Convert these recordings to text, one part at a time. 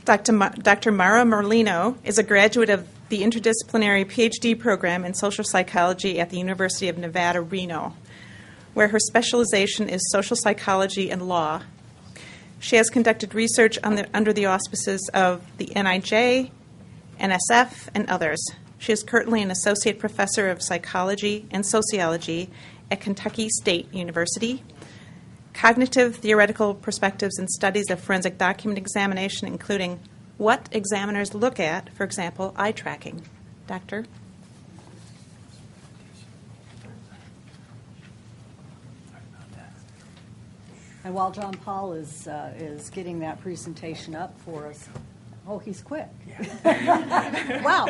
Dr. Mara Merlino is a graduate of the interdisciplinary PhD program in social psychology at the University of Nevada, Reno, where her specialization is social psychology and law. She has conducted research under the auspices of the NIJ, NSF, and others. She is currently an associate professor of psychology and sociology at Kentucky State University. Cognitive theoretical perspectives and studies of forensic document examination, including what examiners look at, for example, eye tracking. Doctor? And while John Paul is getting that presentation up for us, oh, he's quick. Yeah. Wow.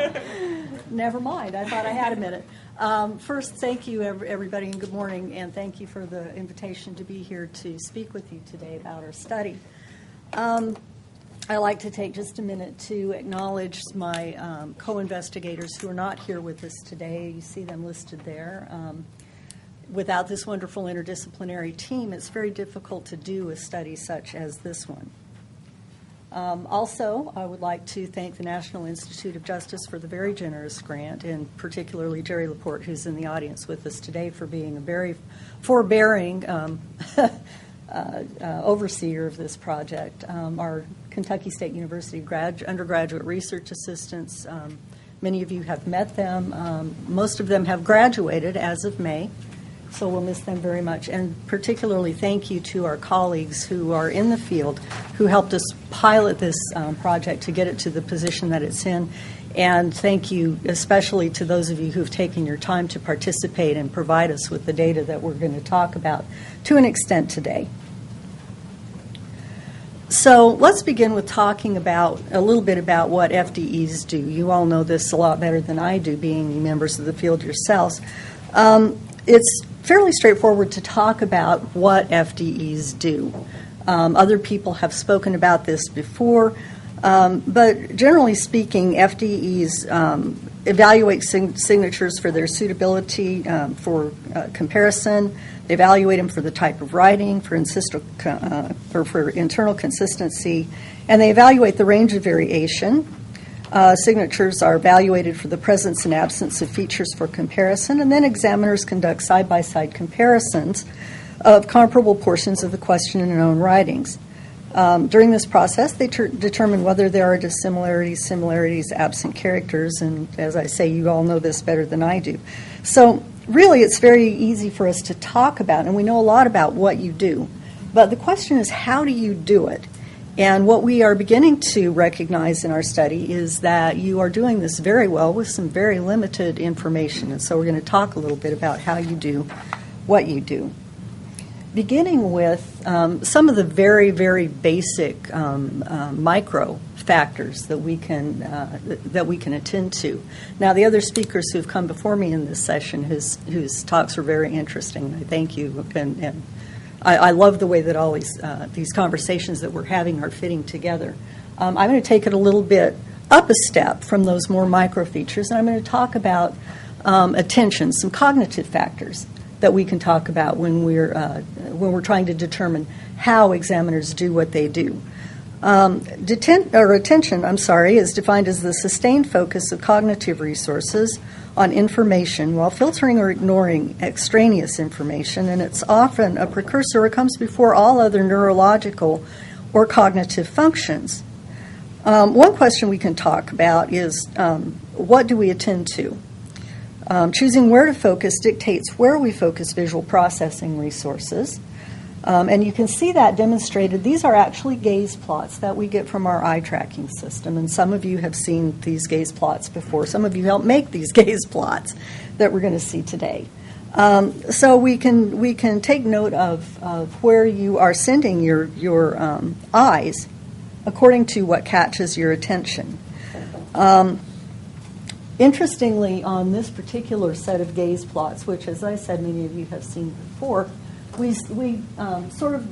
Never mind. I thought I had a minute. First, thank you, everybody, and good morning, and thank you for the invitation to be here to speak with you today about our study. I'd like to take just a minute to acknowledge my co-investigators who are not here with us today. You see them listed there. Without this wonderful interdisciplinary team, it's very difficult to do a study such as this one. Also, I would like to thank the National Institute of Justice for the very generous grant, and particularly Jerry Laporte, who's in the audience with us today, for being a very forbearing overseer of this project. Our Kentucky State University undergraduate research assistants, many of you have met them. Most of them have graduated as of May. So we'll miss them very much. And particularly thank you to our colleagues who are in the field who helped us pilot this project to get it to the position that it's in. And thank you especially to those of you who've taken your time to participate and provide us with the data that we're going to talk about to an extent today. So let's begin with talking about a little bit about what FDEs do. You all know this a lot better than I do, being members of the field yourselves. It's fairly straightforward to talk about what FDEs do. Other people have spoken about this before, but generally speaking, FDEs evaluate signatures for their suitability for comparison. They evaluate them for the type of writing, for internal consistency, and they evaluate the range of variation. Signatures are evaluated for the presence and absence of features for comparison, and then examiners conduct side-by-side comparisons of comparable portions of the question in known writings. During this process, they determine whether there are dissimilarities, similarities, absent characters, and as I say, you all know this better than I do. So really, it's very easy for us to talk about, and we know a lot about what you do. But the question is, how do you do it? And what we are beginning to recognize in our study is that you are doing this very well with some very limited information. And so we're going to talk a little bit about how you do what you do. Beginning with some of the very, very basic micro factors that we can attend to. Now, the other speakers who've come before me in this session, whose talks are very interesting, I thank you, and I love the way that all these conversations that we're having are fitting together. I'm going to take it a little bit up a step from those more micro features, and I'm going to talk about attention, some cognitive factors that we can talk about when we're trying to determine how examiners do what they do. Attention, is defined as the sustained focus of cognitive resources on information while filtering or ignoring extraneous information, and it's often a precursor or comes before all other neurological or cognitive functions. One question we can talk about is what do we attend to? Choosing where to focus dictates where we focus visual processing resources. And you can see that demonstrated. These are actually gaze plots that we get from our eye tracking system. And some of you have seen these gaze plots before. Some of you helped make these gaze plots that we're going to see today. So we can take note of where you are sending your eyes according to what catches your attention. Interestingly, on this particular set of gaze plots, which, as I said, many of you have seen before, we sort of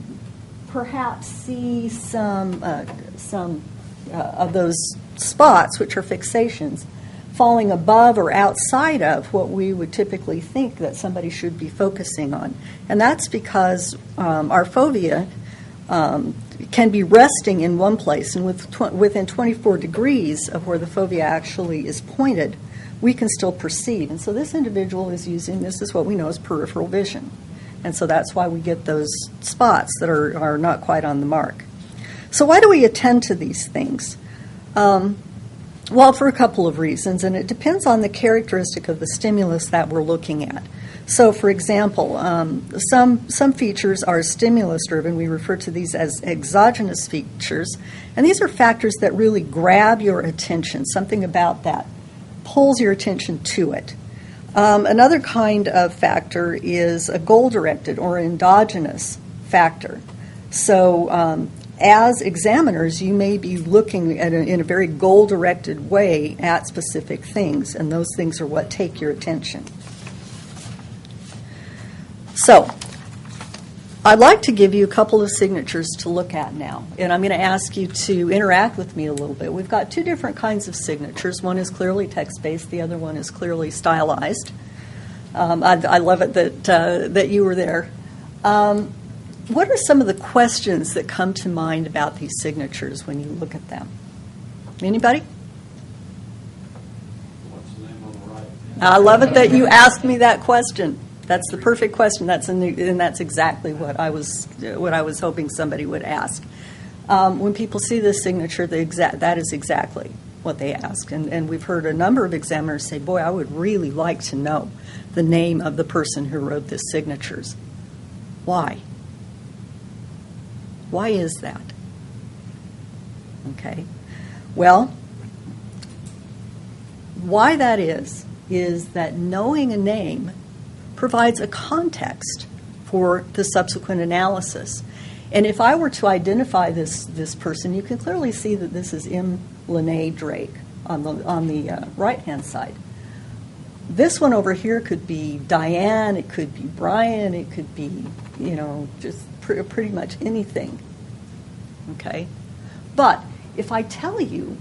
perhaps see some of those spots, which are fixations, falling above or outside of what we would typically think that somebody should be focusing on. And that's because our fovea can be resting in one place, and within 24 degrees of where the fovea actually is pointed, we can still perceive. And so this individual is using, this is what we know as peripheral vision. And so that's why we get those spots that are not quite on the mark. So why do we attend to these things? Well, for a couple of reasons, and it depends on the characteristic of the stimulus that we're looking at. So, for example, some features are stimulus-driven. We refer to these as exogenous features, and these are factors that really grab your attention. Something about that pulls your attention to it. Another kind of factor is a goal-directed or endogenous factor. So, as examiners, you may be looking at in a very goal-directed way at specific things, and those things are what take your attention. So, I'd like to give you a couple of signatures to look at now, and I'm going to ask you to interact with me a little bit. We've got two different kinds of signatures. One is clearly text-based, the other one is clearly stylized. I love it that you were there. What are some of the questions that come to mind about these signatures when you look at them? Anybody? What's the name on the right? I love it that you asked me that question. That's the perfect question. And that's exactly what I was hoping somebody would ask. When people see this signature, that is exactly what they ask. And we've heard a number of examiners say, boy, I would really like to know the name of the person who wrote this signatures. Why? Why is that? Okay. Well, why that is that knowing a name provides a context for the subsequent analysis. And if I were to identify this person, you can clearly see that this is M. Lene Drake on the right-hand side. This one over here could be Diane, it could be Brian, it could be, just pretty much anything. Okay? But if I tell you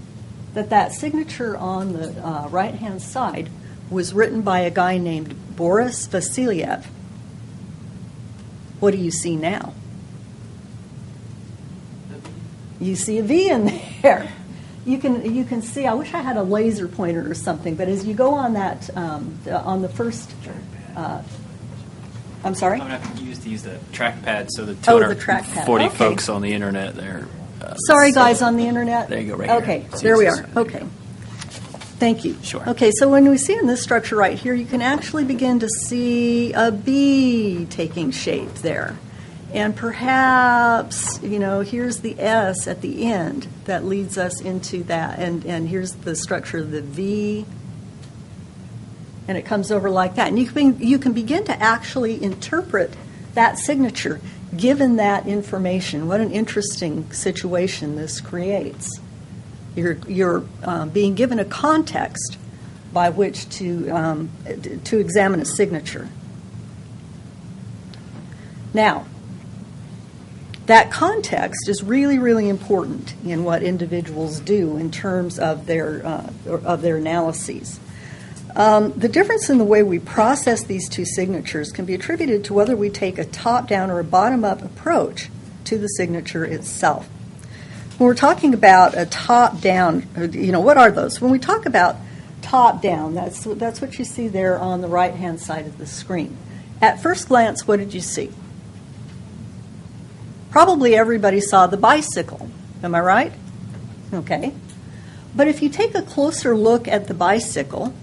that signature on the right-hand side was written by a guy named Boris Vasiliev, what do you see now? You see a V in there. You can see, I wish I had a laser pointer or something, but as you go on that, on the first, I'm sorry? I'm going to have to use the trackpad, so the the trackpad. 240 Okay. folks on the internet there. Sorry, guys, on the internet. There you go, right okay, here. there we are. Okay. Thank you. Sure. Okay, so when we see in this structure right here, you can actually begin to see a B taking shape there. And perhaps, here's the S at the end that leads us into that. And here's the structure of the V. And it comes over like that. And you can begin to actually interpret that signature given that information. What an interesting situation this creates. You're being given a context by which to examine a signature. Now, that context is really, really important in what individuals do in terms of their analyses. The difference in the way we process these two signatures can be attributed to whether we take a top-down or a bottom-up approach to the signature itself. When we're talking about a top-down, what are those? When we talk about top-down, that's what you see there on the right-hand side of the screen. At first glance, what did you see? Probably everybody saw the bicycle. Am I right? Okay. But if you take a closer look at the bicycle,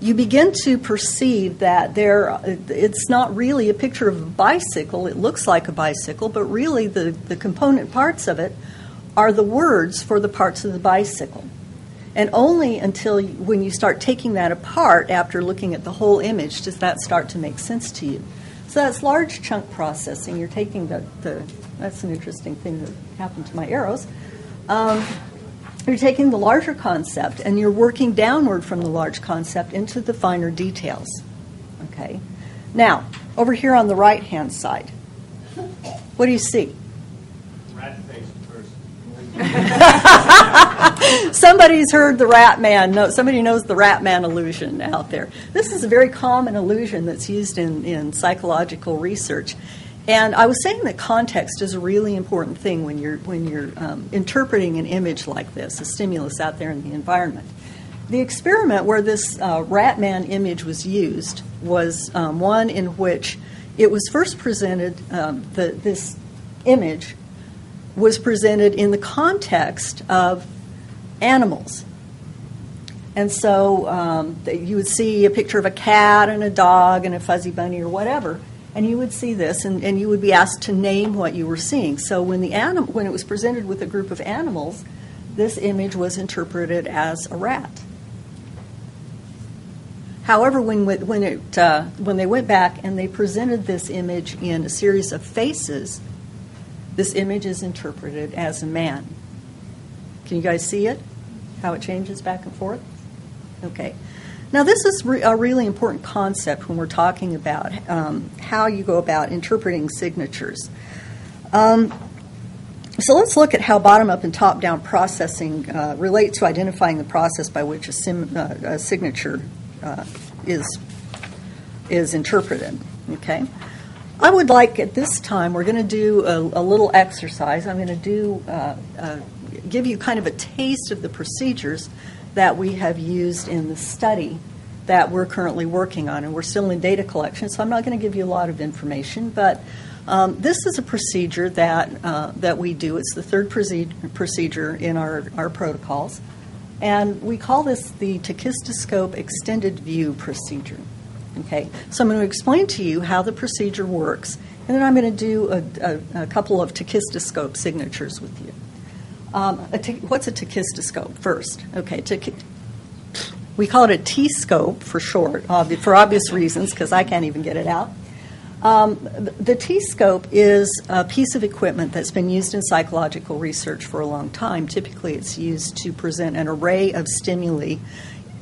you begin to perceive that it's not really a picture of a bicycle. It looks like a bicycle, but really the component parts of it are the words for the parts of the bicycle. And only until when you start taking that apart after looking at the whole image does that start to make sense to you. So that's large chunk processing. You're taking that's an interesting thing that happened to my arrows. You're taking the larger concept and you're working downward from the large concept into the finer details. Okay. Now, over here on the right-hand side, what do you see? Rat-faced person. Somebody's heard the rat man. No, somebody knows the rat man illusion out there. This is a very common illusion that's used in psychological research. And I was saying that context is a really important thing when you're interpreting an image like this, a stimulus out there in the environment. The experiment where this rat man image was used was one in which it was first presented, this image was presented in the context of animals. And so you would see a picture of a cat and a dog and a fuzzy bunny or whatever, and you would see this, and you would be asked to name what you were seeing. So when it was presented with a group of animals, this image was interpreted as a rat. However, when they went back and they presented this image in a series of faces, this image is interpreted as a man. Can you guys see it? How it changes back and forth? Okay. Now, this is a really important concept when we're talking about how you go about interpreting signatures. So let's look at how bottom-up and top-down processing relate to identifying the process by which a signature is interpreted. Okay. I would like at this time, we're going to do a little exercise. I'm going to give you kind of a taste of the procedures that we have used in the study that we're currently working on. And we're still in data collection, so I'm not going to give you a lot of information. But this is a procedure that we do. It's the third procedure in our protocols. And we call this the tachistoscope extended view procedure. Okay, so I'm going to explain to you how the procedure works, and then I'm going to do a couple of tachistoscope signatures with you. What's a tachistoscope first? Okay, we call it a T-scope for short, for obvious reasons, because I can't even get it out. The T-scope is a piece of equipment that's been used in psychological research for a long time. Typically, it's used to present an array of stimuli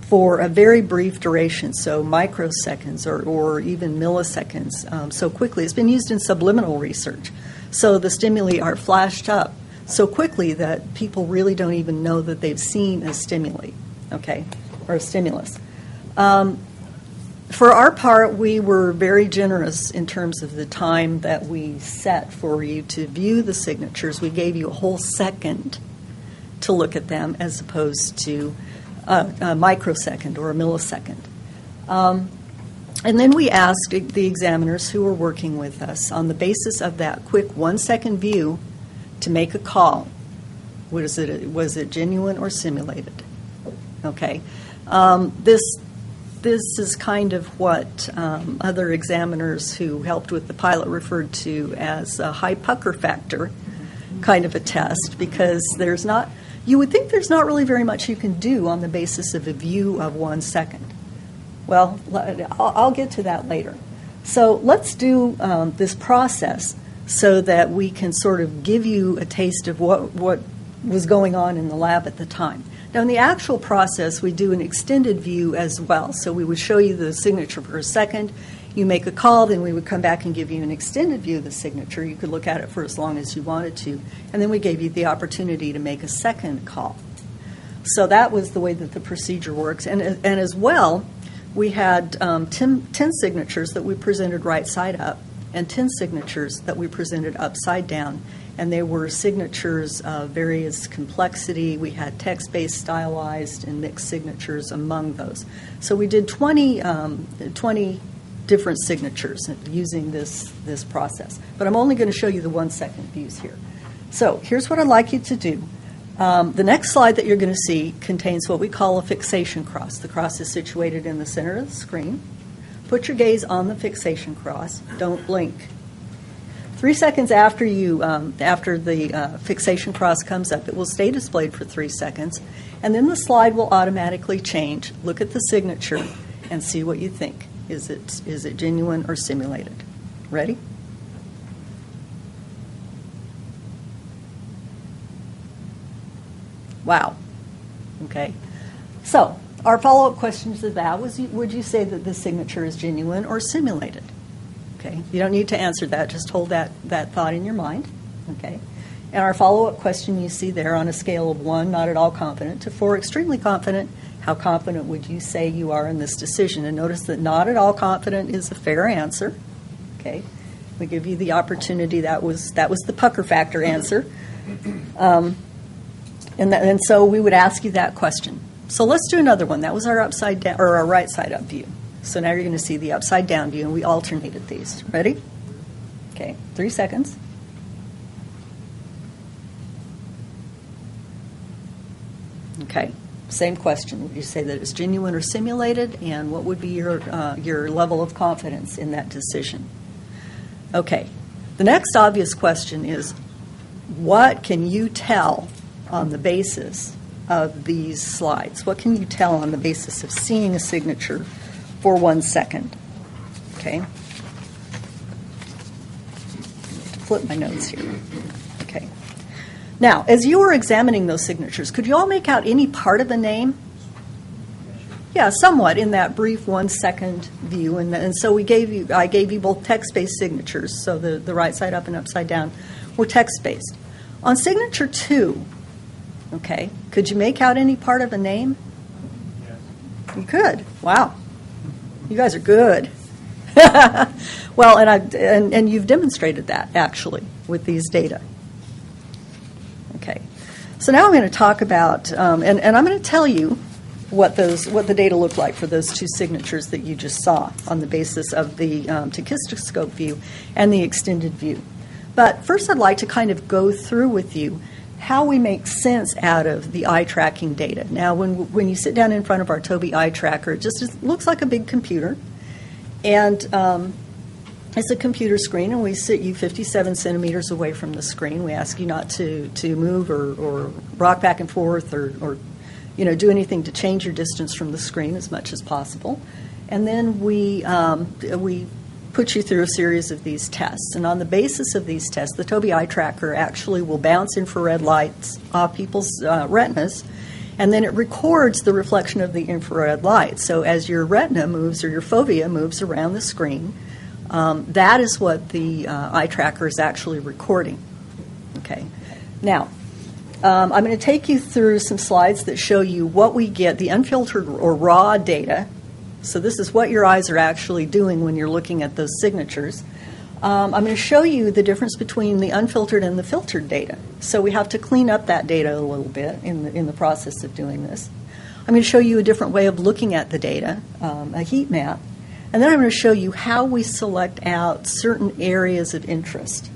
for a very brief duration, so microseconds or even milliseconds, so quickly. It's been used in subliminal research. So the stimuli are flashed up so quickly that people really don't even know that they've seen a stimuli, okay, or a stimulus. For our part, we were very generous in terms of the time that we set for you to view the signatures. We gave you a whole second to look at them as opposed to a microsecond or a millisecond. And then we asked the examiners who were working with us on the basis of that quick 1 second view to make a call. Was it genuine or simulated? Okay. This is kind of what other examiners who helped with the pilot referred to as a high pucker factor kind of a test, because you would think there's not really very much you can do on the basis of a view of 1 second. Well, I'll get to that later. So let's do this process so that we can sort of give you a taste of what was going on in the lab at the time. Now, in the actual process, we do an extended view as well. So we would show you the signature for a second. You make a call, then we would come back and give you an extended view of the signature. You could look at it for as long as you wanted to. And then we gave you the opportunity to make a second call. So that was the way that the procedure works. And as well, we had 10 signatures that we presented right side up and 10 signatures that we presented upside down. And they were signatures of various complexity. We had text-based, stylized, and mixed signatures among those. So we did 20 different signatures using this process. But I'm only going to show you the 1 second views here. So here's what I'd like you to do. The next slide that you're going to see contains what we call a fixation cross. The cross is situated in the center of the screen. Put your gaze on the fixation cross. Don't blink. 3 seconds after the fixation cross comes up, it will stay displayed for 3 seconds, and then the slide will automatically change. Look at the signature and see what you think. Is it genuine or simulated? Ready? Wow. Okay. So our follow-up question to that was, would you say that the signature is genuine or simulated? Okay. You don't need to answer that. Just hold that thought in your mind. Okay. And our follow-up question you see there on a scale of 1, not at all confident, to 4, extremely confident. How confident would you say you are in this decision? And notice that not at all confident is a fair answer. Okay. We give you the opportunity. That was the pucker factor answer. And so we would ask you that question. So let's do another one. That was our upside down or our right side up view. So now you're going to see the upside down view, and we alternated these. Ready? Okay, 3 seconds. Okay, same question. Would you say that it's genuine or simulated, and what would be your level of confidence in that decision? Okay, the next obvious question is, what can you tell on the basis of these slides? What can you tell on the basis of seeing a signature for 1 second? Okay. Flip my notes here. Okay. Now, as you were examining those signatures, could you all make out any part of the name? Yeah, somewhat in that brief 1 second view. And so I gave you both text-based signatures, so the right side up and upside down were text-based. On signature 2, okay, could you make out any part of a name? Yes. You could. Wow. You guys are good. Well, and you've demonstrated that, actually, with these data. Okay. So now I'm going to talk about, and I'm going to tell you what the data look like for those two signatures that you just saw on the basis of the tachistoscope view and the extended view. But first I'd like to kind of go through with you how we make sense out of the eye tracking data. Now, when you sit down in front of our Tobii eye tracker, it just looks like a big computer. And it's a computer screen, and we sit you 57 centimeters away from the screen. We ask you not to move or rock back and forth or do anything to change your distance from the screen as much as possible. And then we put you through a series of these tests. And on the basis of these tests, the Tobii eye tracker actually will bounce infrared lights off people's retinas, and then it records the reflection of the infrared light. So as your retina moves or your fovea moves around the screen, that is what the eye tracker is actually recording. Okay. Now, I'm going to take you through some slides that show you what we get, the unfiltered or raw data. So this is what your eyes are actually doing when you're looking at those signatures. I'm going to show you the difference between the unfiltered and the filtered data. So we have to clean up that data a little bit in the process of doing this. I'm going to show you a different way of looking at the data, a heat map. And then I'm going to show you how we select out certain areas of interest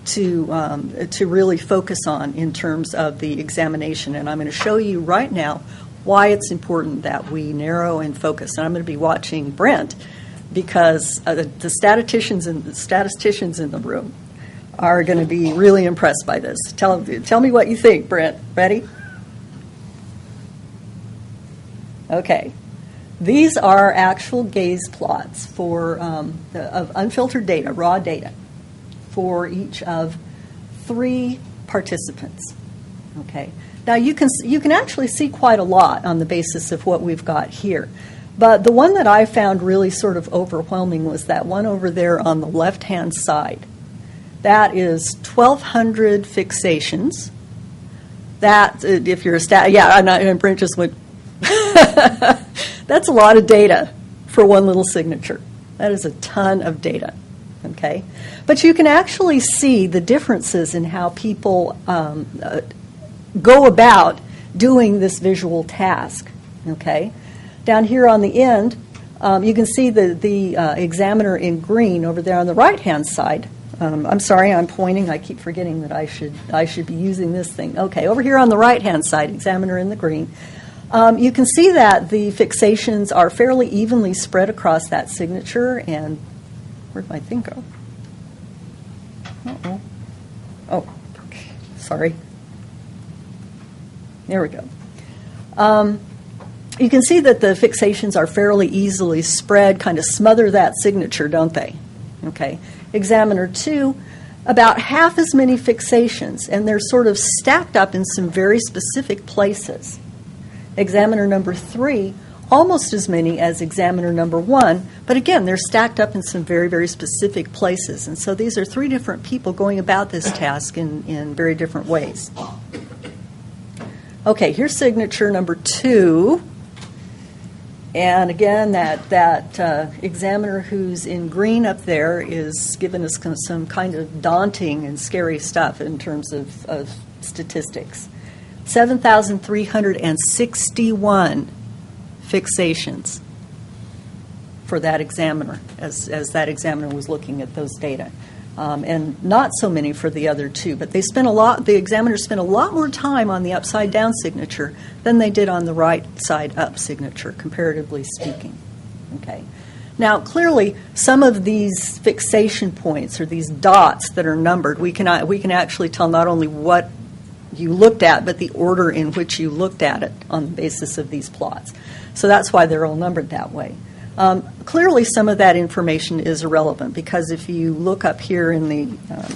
to really focus on in terms of the examination. And I'm going to show you right now why it's important that we narrow and focus. And I'm going to be watching Brent because the statisticians in the room are going to be really impressed by this. Tell me what you think, Brent. Ready? Okay. These are actual gaze plots of unfiltered data, raw data, for each of 3 participants. Okay. Now you can actually see quite a lot on the basis of what we've got here. But the one that I found really sort of overwhelming was that one over there on the left-hand side. That is 1,200 fixations. That, if you're a and Brent just went, that's a lot of data for one little signature. That is a ton of data, okay? But you can actually see the differences in how people go about doing this visual task, okay? Down here on the end, you can see the examiner in green over there on the right-hand side. I'm sorry, I'm pointing. I keep forgetting that I should be using this thing. Okay, over here on the right-hand side, examiner in the green. You can see that the fixations are fairly evenly spread across that signature. And where'd my thing go? Uh-oh. Oh, sorry. There we go. You can see that the fixations are fairly easily spread, kind of smother that signature, don't they? Okay. Examiner 2, about half as many fixations, and they're sort of stacked up in some very specific places. Examiner number 3, almost as many as examiner number 1, but again, they're stacked up in some very, very specific places. And so these are 3 different people going about this task in very different ways. Okay, here's signature number 2. And again, that examiner who's in green up there is giving us some kind of daunting and scary stuff in terms of statistics. 7,361 fixations for that examiner as that examiner was looking at those data. And not so many for the other two, but the examiners spent a lot more time on the upside down signature than they did on the right side up signature, comparatively speaking. Okay. Now, clearly, some of these fixation points or these dots that are numbered, we can actually tell not only what you looked at, but the order in which you looked at it on the basis of these plots. So that's why they're all numbered that way. Clearly, some of that information is irrelevant because if you look up here in the,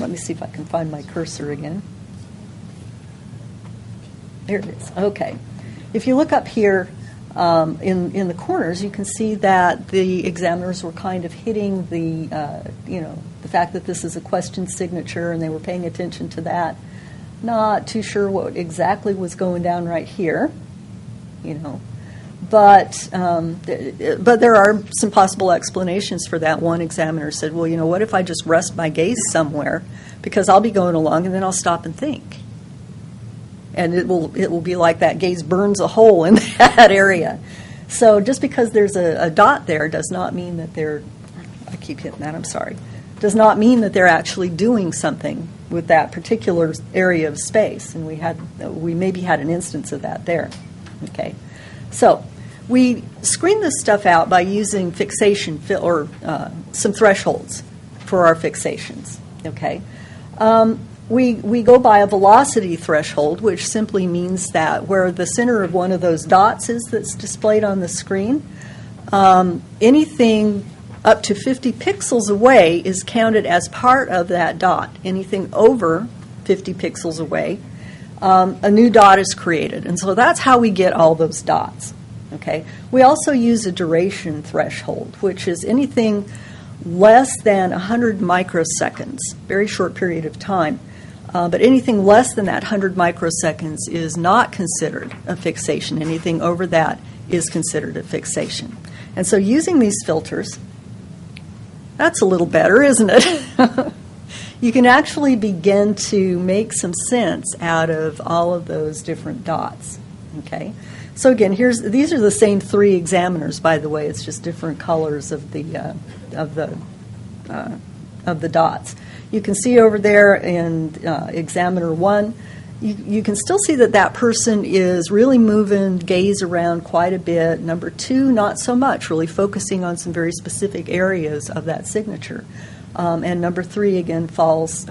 let me see if I can find my cursor again. There it is. Okay. If you look up here in the corners, you can see that the examiners were kind of hitting the fact that this is a question signature, and they were paying attention to that. Not too sure what exactly was going down right here, But there are some possible explanations for that. One examiner said, well, what if I just rest my gaze somewhere, because I'll be going along and then I'll stop and think. And it will be like that gaze burns a hole in that area. So just because there's a dot there does not mean that I keep hitting that, I'm sorry, does not mean that they're actually doing something with that particular area of space. And we maybe had an instance of that there. Okay. So we screen this stuff out by using fixation or some thresholds for our fixations. Okay, we go by a velocity threshold, which simply means that where the center of one of those dots is that's displayed on the screen, anything up to 50 pixels away is counted as part of that dot. Anything over 50 pixels away, a new dot is created. And so that's how we get all those dots. Okay. We also use a duration threshold, which is anything less than 100 microseconds, very short period of time. But anything less than that 100 microseconds is not considered a fixation. Anything over that is considered a fixation. And so using these filters, that's a little better, isn't it? You can actually begin to make some sense out of all of those different dots. Okay. So again, these are the same three examiners, by the way. It's just different colors of the dots. You can see over there in examiner 1, you can still see that person is really moving gaze around quite a bit. Number 2, not so much, really focusing on some very specific areas of that signature. And number 3, again, falls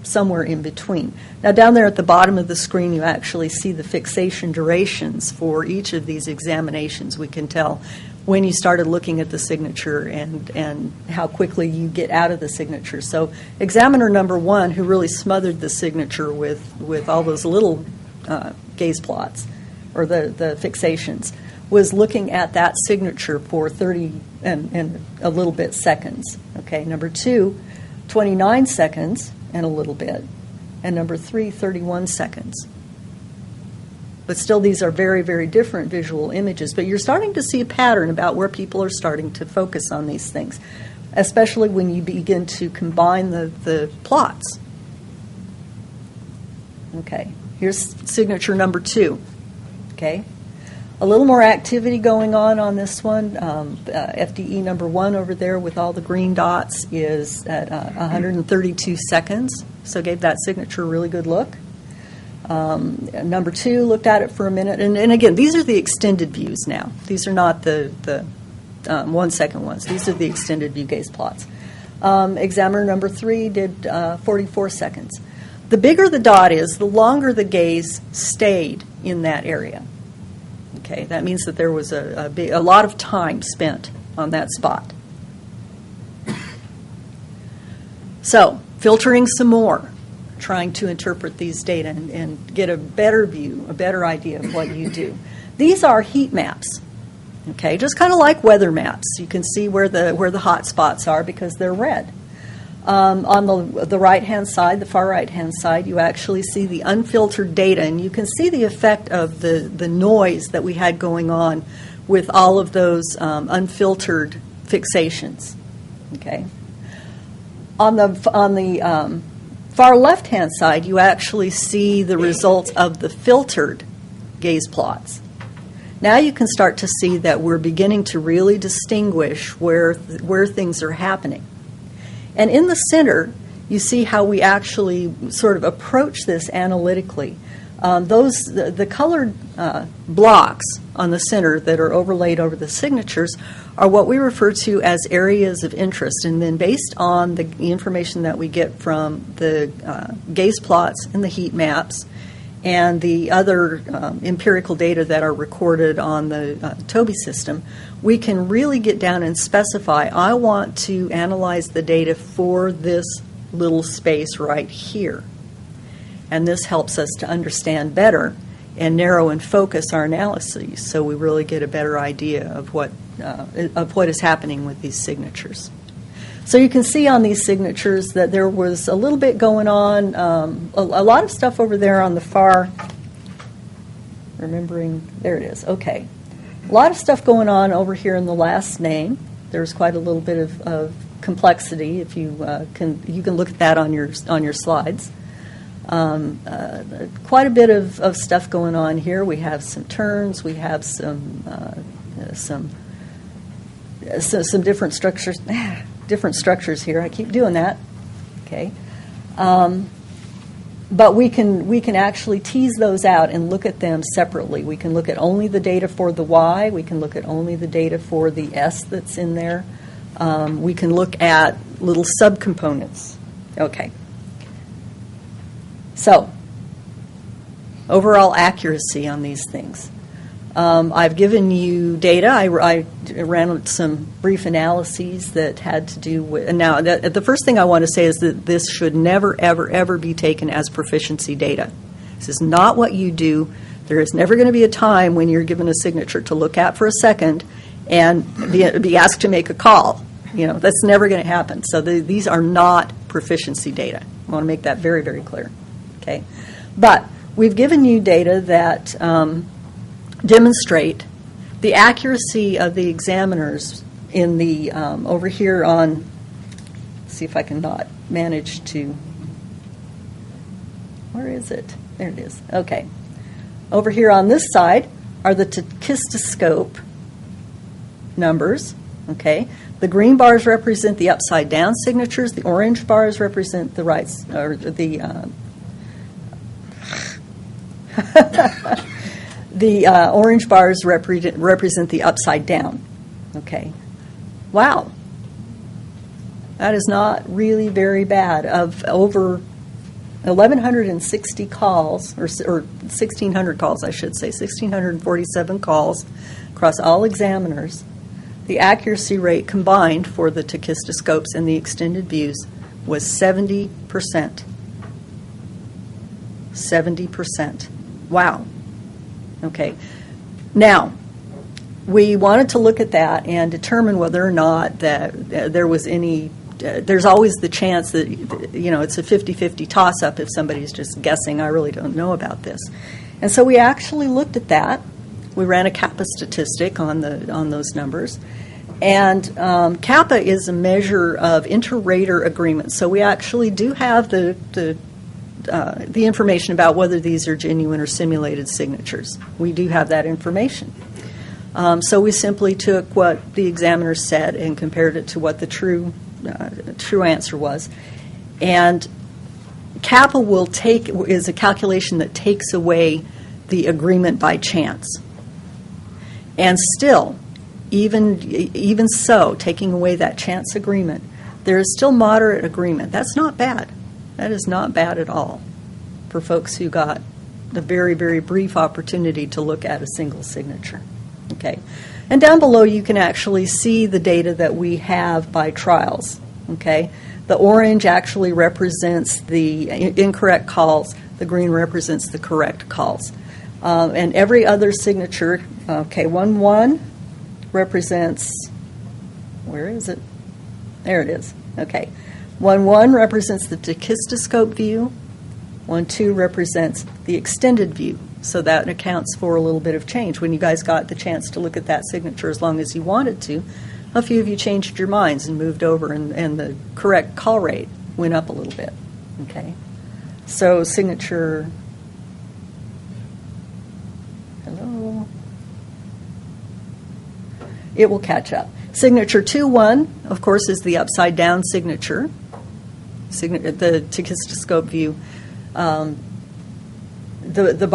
somewhere in between. Now, down there at the bottom of the screen, you actually see the fixation durations for each of these examinations. We can tell when you started looking at the signature and how quickly you get out of the signature. So examiner number 1, who really smothered the signature with all those little gaze plots, or the fixations, was looking at that signature for 30 and a little bit seconds. Okay, number 2, 29 seconds and a little bit, and number 3, 31 seconds. But still, these are very, very different visual images. But you're starting to see a pattern about where people are starting to focus on these things, especially when you begin to combine the plots. Okay, here's signature number 2. Okay, a little more activity going on this one. FDE number 1 over there with all the green dots is at 132 seconds, so gave that signature a really good look. Number 2 looked at it for a minute, and again, these are the extended views now. These are not the 1 second ones. These are the extended view gaze plots. Examiner number 3 did 44 seconds. The bigger the dot is, the longer the gaze stayed in that area. Okay, that means that there was a lot of time spent on that spot. So, filtering some more, trying to interpret these data and get a better view, a better idea of what you do. These are heat maps, okay, just kind of like weather maps. You can see where the hot spots are because they're red. On the right-hand side, the far right-hand side, you actually see the unfiltered data, and you can see the effect of the noise that we had going on with all of those unfiltered fixations. Okay. On the far left-hand side, you actually see the results of the filtered gaze plots. Now you can start to see that we're beginning to really distinguish where things are happening. And in the center, you see how we actually sort of approach this analytically. The colored blocks on the center that are overlaid over the signatures are what we refer to as areas of interest. And then based on the information that we get from the gaze plots and the heat maps and the other empirical data that are recorded on the Toby system, we can really get down and specify, I want to analyze the data for this little space right here. And this helps us to understand better and narrow and focus our analyses so we really get a better idea of what is happening with these signatures. So you can see on these signatures that there was a little bit going on, a lot of stuff over there on the far, there it is, okay. A lot of stuff going on over here in the last name. There's quite a little bit of complexity. If you can look at that on your slides. Quite a bit of stuff going on here. We have some turns. We have some different structures. Different structures here. I keep doing that. Okay, but we can actually tease those out and look at them separately. We can look at only the data for the Y. We can look at only the data for the S that's in there. We can look at little subcomponents. Okay. So, overall accuracy on these things. I've given you data. I ran some brief analyses that had to do with, and now the first thing I want to say is that this should never, ever, ever be taken as proficiency data. This is not what you do. There is never going to be a time when you're given a signature to look at for a second and be asked to make a call. You know, that's never going to happen. So these are not proficiency data. I want to make that very, very clear. Okay, but we've given you data that demonstrate the accuracy of the examiners in the over here on. Let's see if I can not manage to. Where is it? There it is. Okay, over here on this side are the tachistoscope numbers. Okay, the green bars represent the upside down signatures. The orange bars represent the right or the. The orange bars represent the upside down. Okay. Wow. That is not really very bad. Of over 1,160 calls, or 1,600 calls, I should say, 1,647 calls across all examiners, the accuracy rate combined for the tachistoscopes and the extended views was 70%. 70%. Wow. Okay. Now, we wanted to look at that and determine whether or not that there was any, there's always the chance that, you know, it's a 50-50 toss-up if somebody's just guessing, I really don't know about this. And so we actually looked at that. We ran a kappa statistic on those numbers. And kappa is a measure of inter-rater agreement. So we actually do have the information about whether these are genuine or simulated signatures. We do have that information. So we simply took what the examiner said and compared it to what the true answer was. And kappa is a calculation that takes away the agreement by chance. And still, even so, taking away that chance agreement, there is still moderate agreement. That's not bad. That is not bad at all for folks who got a very, very brief opportunity to look at a single signature. Okay, and down below you can actually see the data that we have by trials. Okay, the orange actually represents the incorrect calls. The green represents the correct calls. And every other signature, okay, 1-1 represents, where is it? There it is. Okay. 1-1 represents the tachistoscope view. 1-2 represents the extended view. So that accounts for a little bit of change. When you guys got the chance to look at that signature as long as you wanted to, a few of you changed your minds and moved over, and the correct call rate went up a little bit. Okay? So signature, hello? It will catch up. Signature 2-1, of course, is the upside-down signature. The tachistoscope view. The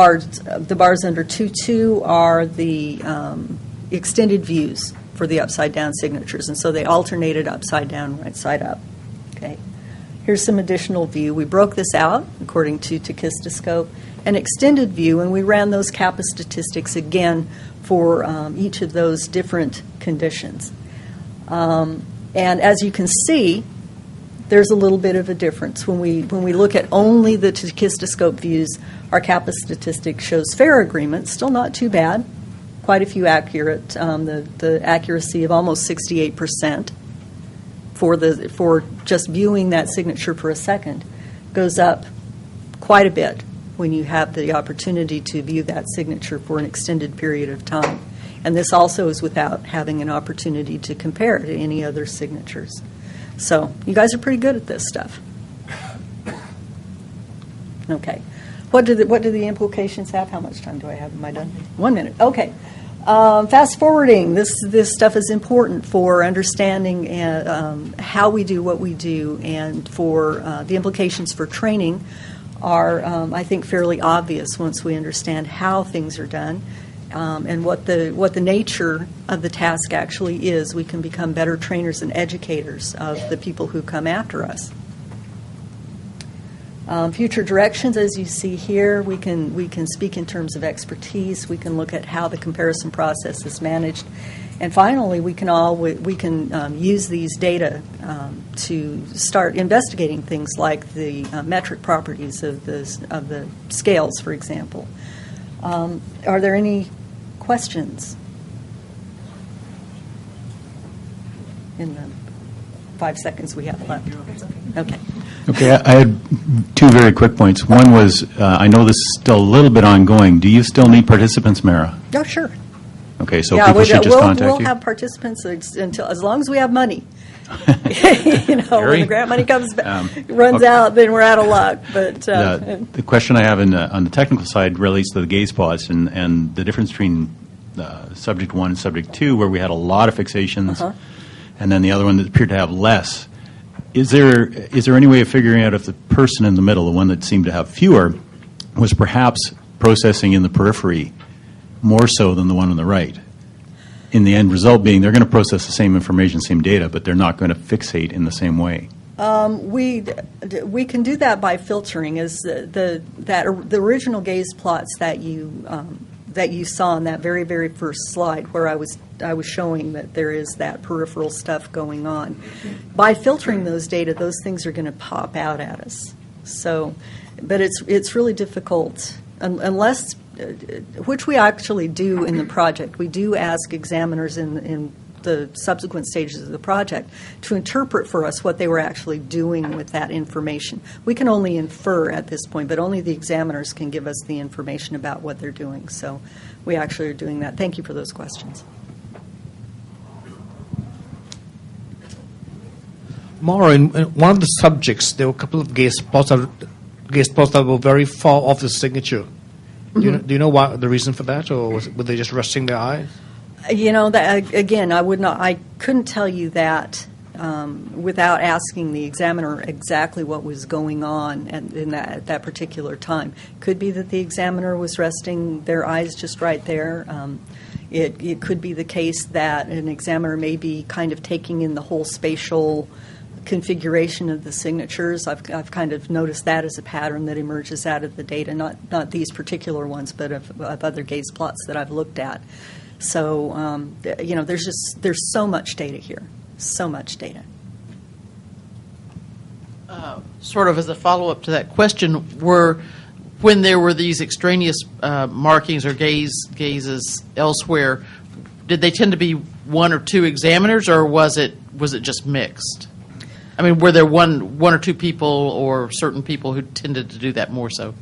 bars under 2-2 are the extended views for the upside-down signatures, and so they alternated upside down, right side up. Okay. Here's some additional view. We broke this out according to tachistoscope. An extended view, and we ran those kappa statistics again for each of those different conditions. And as you can see, there's a little bit of a difference. When we look at only the tachistoscope views, our kappa statistic shows fair agreement, still not too bad, quite a few accurate, the accuracy of almost 68% for just viewing that signature for a second goes up quite a bit when you have the opportunity to view that signature for an extended period of time. And this also is without having an opportunity to compare it to any other signatures. So you guys are pretty good at this stuff. Okay. What do the implications have? How much time do I have? Am I done? 1 minute. Okay. Fast forwarding. This stuff is important for understanding how we do what we do, and for the implications for training are, I think, fairly obvious once we understand how things are done. And what the nature of the task actually is. We can become better trainers and educators of the people who come after us. Future directions, as you see here, we can speak in terms of expertise. We can look at how the comparison process is managed, and finally, we can use these data to start investigating things like the metric properties of the scales, for example. Are there any questions in the 5 seconds we have left? Okay. Okay, I had two very quick points. One was, I know this is still a little bit ongoing. Do you still need participants, Mara? Oh, sure. Okay, so people should just contact you? We'll have participants until, as long as we have money. When the grant money runs out, then we're out of luck. But the question I have on the technical side relates to the gaze plots and the difference between subject 1 and subject 2, where we had a lot of fixations, and then the other one that appeared to have less. Is there any way of figuring out if the person in the middle, the one that seemed to have fewer, was perhaps processing in the periphery more so than the one on the right? In the end result being they're going to process the same information, same data, but they're not going to fixate in the same way. We can do that by filtering. As the original gaze plots that you saw in that very, very first slide, where I was showing that there is that peripheral stuff going on. By filtering those data, those things are going to pop out at us. So, but it's really difficult unless, which we actually do in the project. We do ask examiners in the subsequent stages of the project to interpret for us what they were actually doing with that information. We can only infer at this point, but only the examiners can give us the information about what they're doing. So we actually are doing that. Thank you for those questions. Maura, in one of the subjects, there were a couple of gaze plots that were very far off the signature. Do you know why, the reason for that, or were they just resting their eyes? Again, I couldn't tell you that without asking the examiner exactly what was going on at that particular time. Could be that the examiner was resting their eyes just right there. It could be the case that an examiner may be kind of taking in the whole spatial configuration of the signatures. I've kind of noticed that as a pattern that emerges out of the data, not these particular ones, but of other gaze plots that I've looked at. So, there's so much data here, so much data. Sort of as a follow-up to that question, when there were these extraneous markings or gazes elsewhere, did they tend to be one or two examiners, or was it just mixed? I mean, were there one or two people or certain people who tended to do that more so?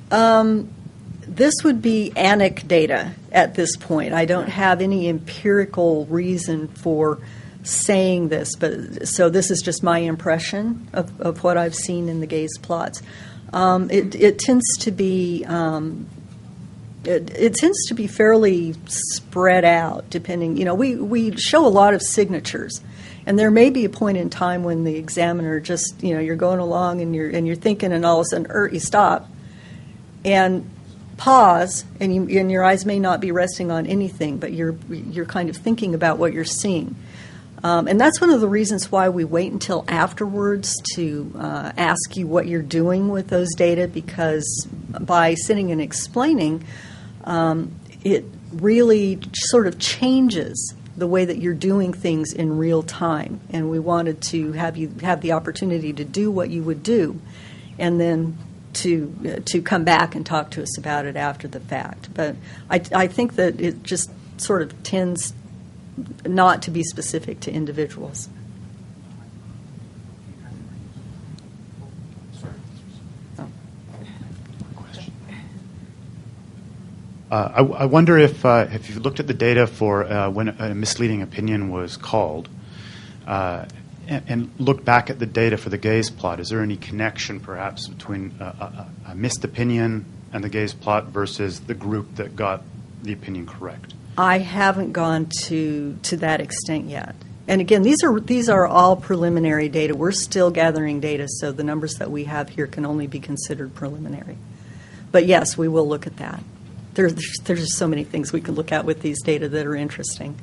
This would be anecdata at this point. I don't have any empirical reason for saying this, but so this is just my impression of what I've seen in the gaze plots. It tends to be it tends to be fairly spread out, depending. We show a lot of signatures, and there may be a point in time when the examiner just you're going along and you're thinking, and all of a sudden you stop and pause, and your eyes may not be resting on anything, but you're kind of thinking about what you're seeing. And that's one of the reasons why we wait until afterwards to ask you what you're doing with those data, because by sitting and explaining, it really sort of changes the way that you're doing things in real time. And we wanted to have you have the opportunity to do what you would do, and then to come back and talk to us about it after the fact. But I think that it just sort of tends not to be specific to individuals. I wonder if you've looked at the data for when a misleading opinion was called, and looked back at the data for the gaze plot, is there any connection perhaps between a missed opinion and the gaze plot versus the group that got the opinion correct? I haven't gone to that extent yet. And again, these are all preliminary data. We're still gathering data, so the numbers that we have here can only be considered preliminary. But yes, we will look at that. There's just so many things we can look at with these data that are interesting.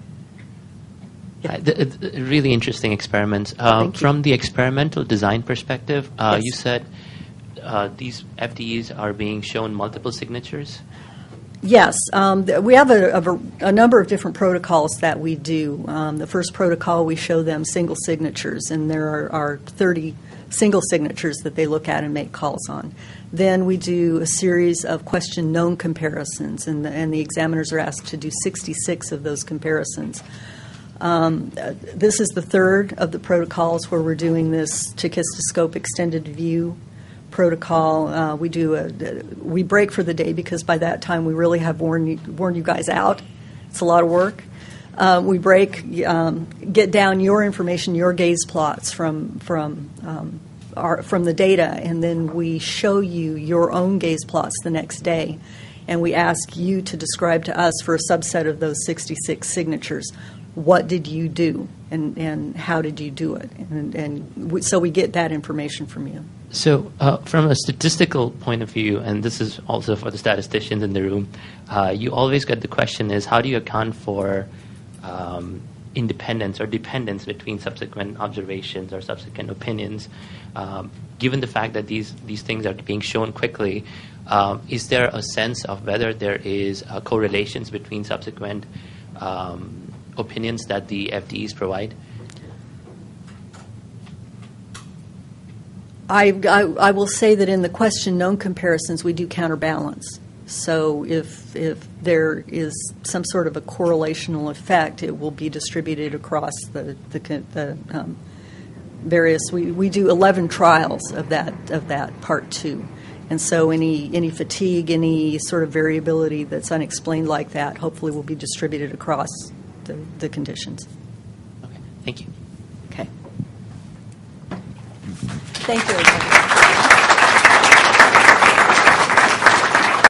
Really interesting experiments. From the experimental design perspective, Yes. You said these FDEs are being shown multiple signatures. Yes, we have a number of different protocols that we do. The first protocol, we show them single signatures, and there are 30 single signatures that they look at and make calls on. Then we do a series of question known comparisons, and the examiners are asked to do 66 of those comparisons. This is the third of the protocols where we're doing this Chekistoscope extended view protocol. We break for the day because by that time we really have worn you guys out. It's a lot of work. We break, get down your information, your gaze plots from the data, and then we show you your own gaze plots the next day, and we ask you to describe to us for a subset of those 66 signatures, what did you do and how did you do it, so we get that information from you. So from a statistical point of view, and this is also for the statisticians in the room, you always get the question is, how do you account for independence or dependence between subsequent observations or subsequent opinions? Given the fact that these things are being shown quickly, is there a sense of whether there is correlations between subsequent opinions that the FDEs provide? I will say that in the question known comparisons, we do counterbalance. So if there is some sort of a correlational effect, it will be distributed across the various. We do 11 trials of that part 2, and so any fatigue, any sort of variability that's unexplained like that, hopefully will be distributed across the conditions. Okay, thank you. Okay. Thank you.